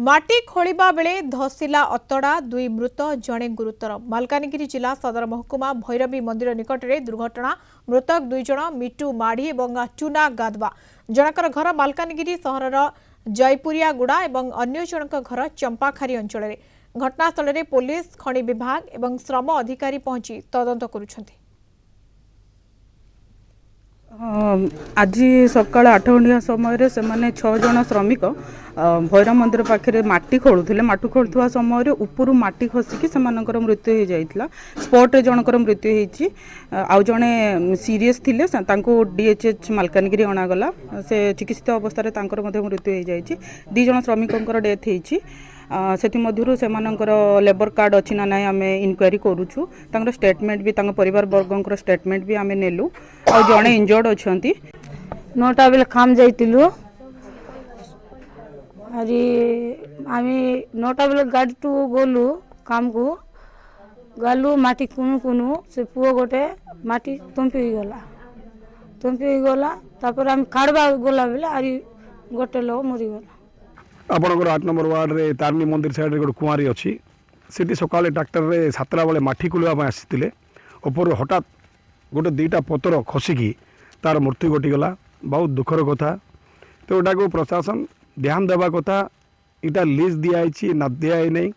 माटी खोलिबा बेले धसिला अतड़ा दुई मृत जणे गुरुतर। मालकानगिरी जिला सदर महकुमा भैरवी मंदिर निकट में दुर्घटना। मृतक दुई जण मिटू माढ़ी और चुना गाधवा। जनकर घर मालकानगिरी सहरर जयपुरियागुड़ा और अन्य जनक घर चंपाखारी अंचल। घटनास्थल में पुलिस खनि विभाग और श्रम अधिकारी पहुंची तदंत करुछंती। आज सकाल 8 घंटा समय से मैंने 6 जन श्रमिक भैरव मंदिर पाखे माटी खोलुले। माटी खोलुवा समय उपरू माटी खसिकी से मृत्यु हो जाता। स्पॉट जनकर मृत्यु होती। आउ जड़े सीरीयस थिले डीएचएच मालकानगिरी अणागला। से चिकित्सित अवस्था मृत्यु हो जाती। 2 जन श्रमिकों डेथ होती। से लेबर कार्ड अच्छी ना ना आम इनक्वारी करुचु। स्टेटमेंट भी परिवार वर्गों स्टेटमेंट भी आम नेलु। आ जड़े इंजर्ड अच्छा 9टा बेले काम जाइलु। अरे आम 9टा बेले गाड़ी टू गलु काम को गलु माटी कुनु कुनु से पुओ गोटे माटी तुंपी गला तापर आम काढ़वा गला बेले आरी गोटे लोग मरीगला। आपणकर 8 नंबर वार्ड रे तारनी मंदिर साइड रे गोटे कुआरी अच्छी। सीटी सकाले ट्रैक्टर रे 7टा बेले माटी खोलिया आसीथिले। ऊपर हठात गोटे 2टा पतर खसिकी तार मृत्यु घटीगला। बहुत दुखर कथा। तो यहाँ को प्रशासन ध्यान देवा कथा। इटा लीज दिखाई ना दिखाई नहीं।